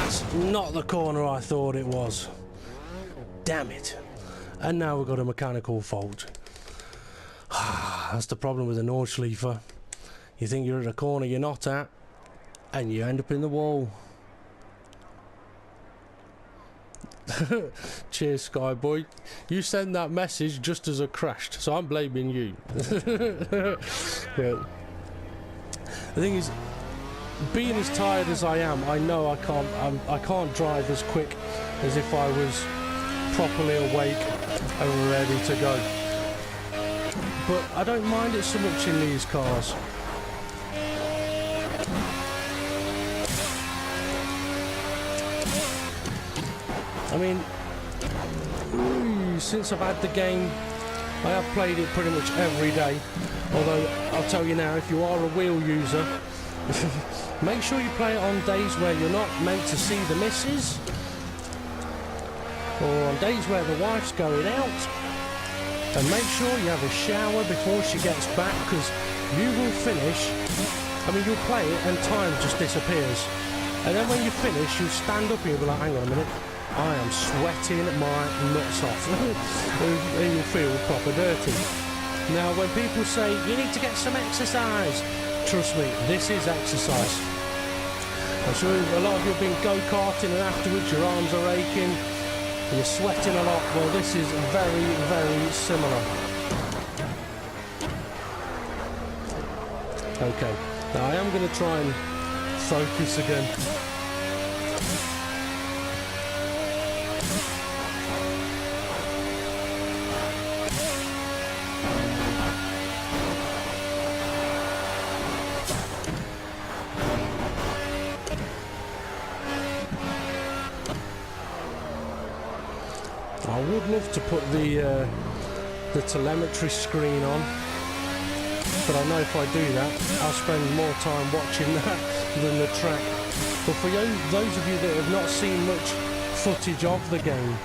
That's not the corner I thought it was. Damn it. And now we've got a mechanical fault. That's the problem with a nordschleife. You think you're at a corner you're not at, and you end up in the wall. Cheers, Skyboy. You send that message just as it crashed, so I'm blaming you. Yeah. The thing is, being as tired as I am, I know I can't drive as quick as if I was properly awake and ready to go. But I don't mind it so much in these cars. I mean, since I've had the game, I have played it pretty much every day. Although, I'll tell you now, if you are a wheel user, make sure you play it on days where you're not meant to see the missus, or on days where the wife's going out, and make sure you have a shower before she gets back, because you will finish, I mean, you'll play it and time just disappears. And then when you finish, you'll stand up and you'll be like, hang on a minute, I am sweating my nuts off. And you'll feel proper dirty. Now, when people say, you need to get some exercise, trust me, this is exercise. I'm sure a lot of you have been go-karting and afterwards your arms are aching, and you're sweating a lot. Well, this is very, very similar. Okay, now I am going to try and focus again. I would love to put the telemetry screen on, but I know if I do that, I'll spend more time watching that than the track. But for those of you that have not seen much footage of the game,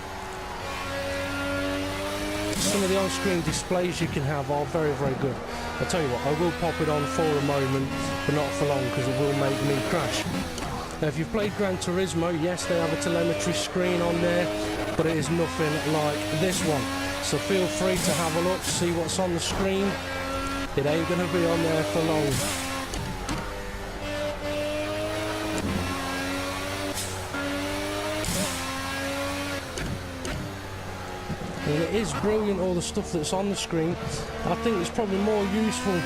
some of the on-screen displays you can have are very, very good. I'll tell you what, I will pop it on for a moment, but not for long, because it will make me crash. Now, if you've played Gran Turismo, yes, they have a telemetry screen on there, but it is nothing like this one. So feel free to have a look, see what's on the screen. It ain't going to be on there for long. And it is brilliant, all the stuff that's on the screen. I think it's probably more useful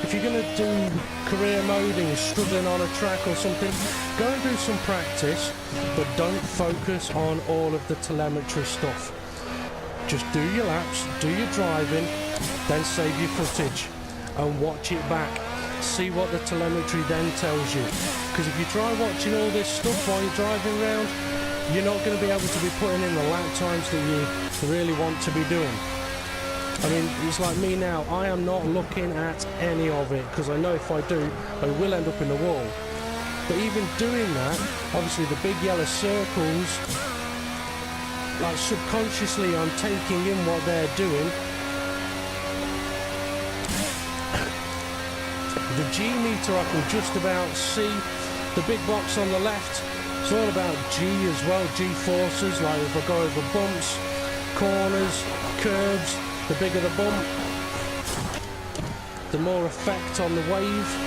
if you're going to do career moding, struggling on a track or something. Go and do some practice, but don't focus on all of the telemetry stuff. Just do your laps, do your driving, then save your footage and watch it back. See what the telemetry then tells you. Because if you try watching all this stuff while you're driving around, you're not going to be able to be putting in the lap times that you really want to be doing. I mean, it's like me now, I am not looking at any of it, because I know if I do, I will end up in the wall. But even doing that, obviously the big yellow circles, like subconsciously I'm taking in what they're doing. The G meter I can just about see. The big box on the left, it's all about G as well, G forces, like if I go over bumps, corners, curves, the bigger the bump, the more effect on the wave.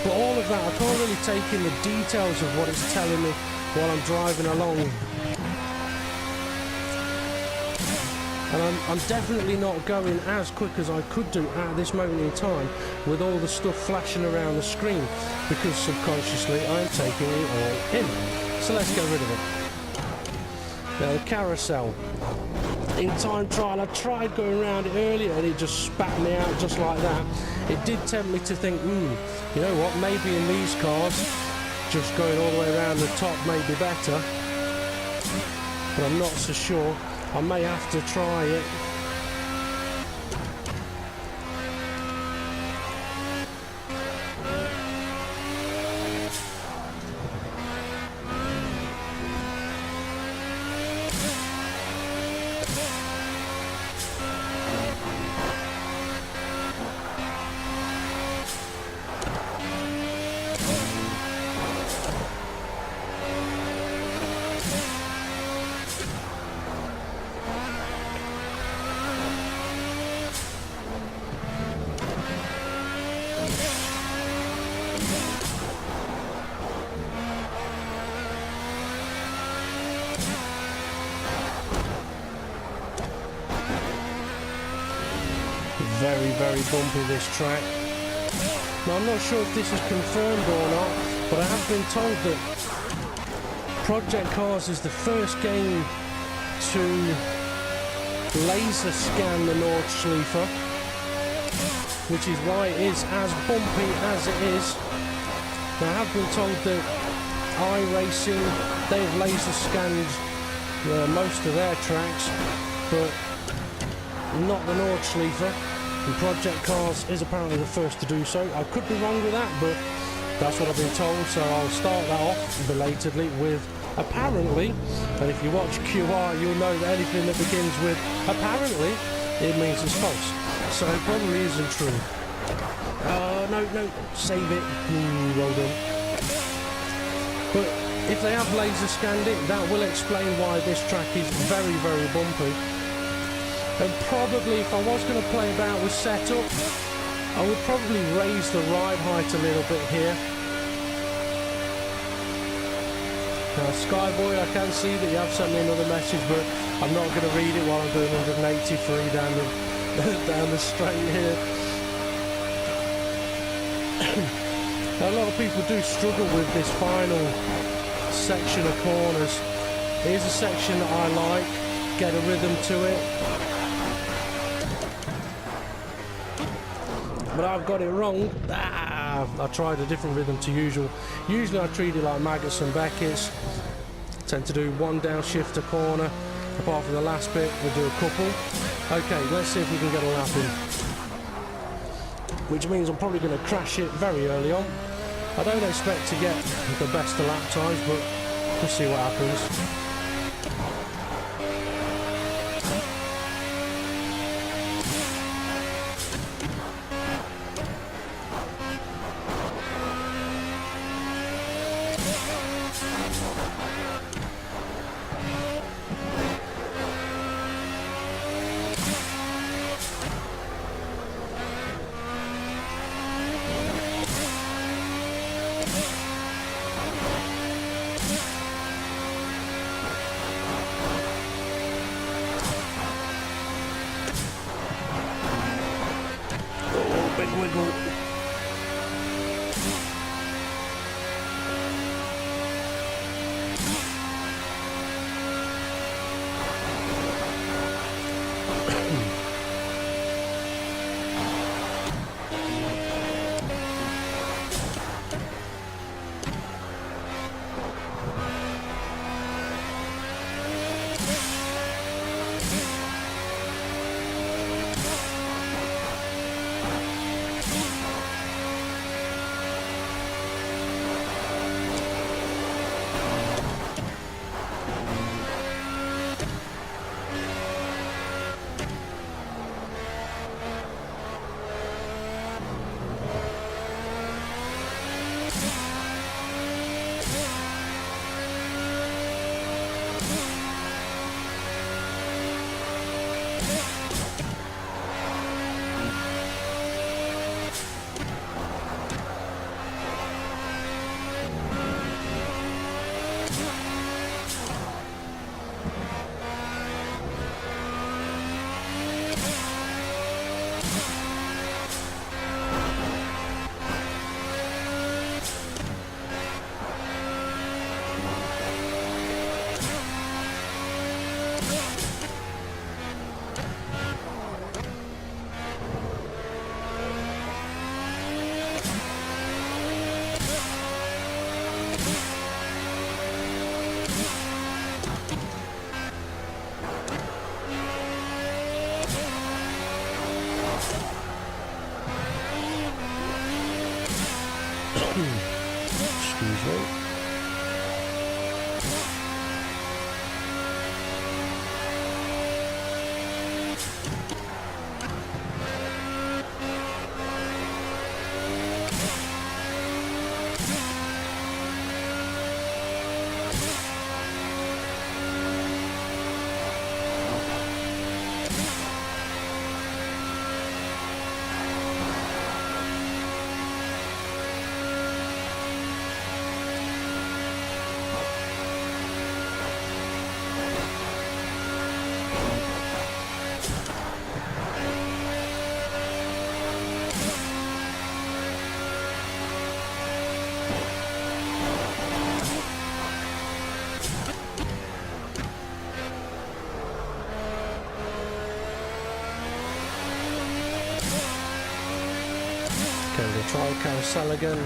But all of that, I can't really take in the details of what it's telling me while I'm driving along. And I'm definitely not going as quick as I could do at this moment in time with all the stuff flashing around the screen, because subconsciously I'm taking it all in. So let's get rid of it. Now the carousel. In time trial, I tried going around it earlier and it just spat me out just like that. It did tempt me to think, you know what, maybe in these cars, just going all the way around the top may be better. But I'm not so sure. I may have to try it. very bumpy, this track. Now I'm not sure if this is confirmed or not, but I have been told that Project Cars is the first game to laser scan the Nordschleife, which is why it is as bumpy as it is. Now, I have been told that iRacing, they've laser scanned most of their tracks, but not the Nordschleife. And Project Cars is apparently the first to do so. I could be wrong with that, but that's what I've been told, so I'll start that off belatedly with apparently, and if you watch QR you'll know that anything that begins with apparently, it means it's false, so it probably isn't true. No, save it. Well done. But if they have laser scanned it, that will explain why this track is very, very bumpy. And probably if I was going to play about with setup, I would probably raise the ride height a little bit here. Now Skyboy, I can see that you have sent me another message, but I'm not going to read it while I'm doing 183 down the straight here. Now, a lot of people do struggle with this final section of corners. Here's a section that I like, get a rhythm to it. But I've got it wrong. I tried a different rhythm to usual. Usually I treat it like Maggots and Beckett's. Tend to do one downshift a corner. Apart from the last bit, we'll do a couple. Okay, let's see if we can get a lap in. Which means I'm probably going to crash it very early on. I don't expect to get the best of lap times, but we'll see what happens. Big wiggle. Excuse me. Okay, we'll try carousel again.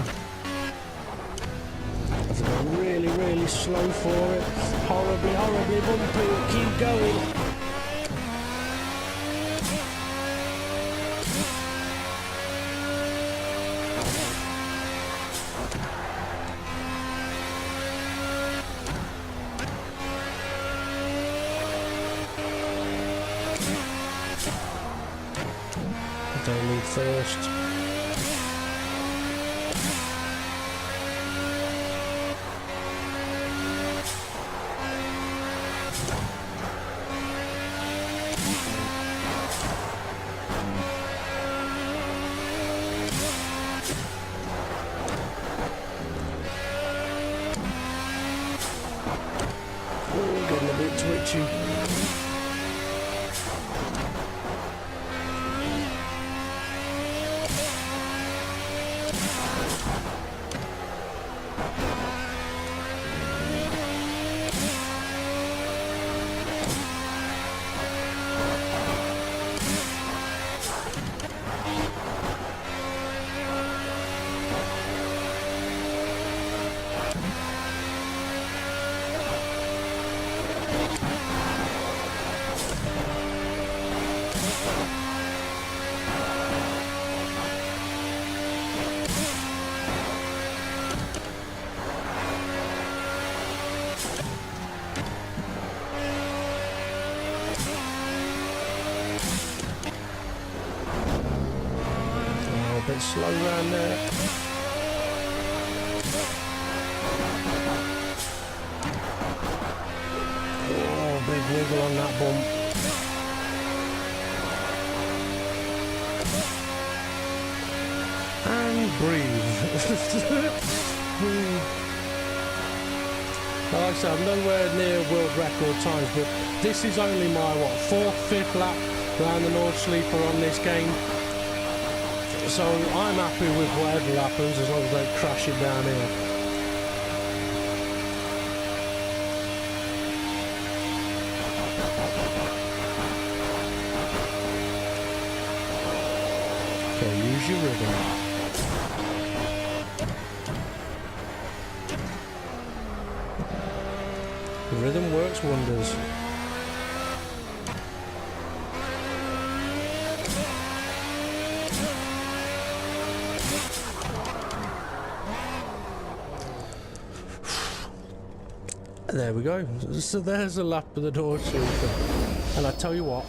Have to go really, really slow for it. Horribly, horribly bumpy. Keep going. Don't lead first. Oh, getting a bit twitchy. A bit slow round there. Oh, big wiggle on that bump. And breathe. Like I said, I'm nowhere near world record times, but this is only my, what, 4th, 5th lap around the Nordschleife on this game. So I'm happy with whatever happens as long as I don't crash it down here. Okay, use your rhythm. The rhythm works wonders. There we go. So there's a lap of the Nordschleife. And I tell you what,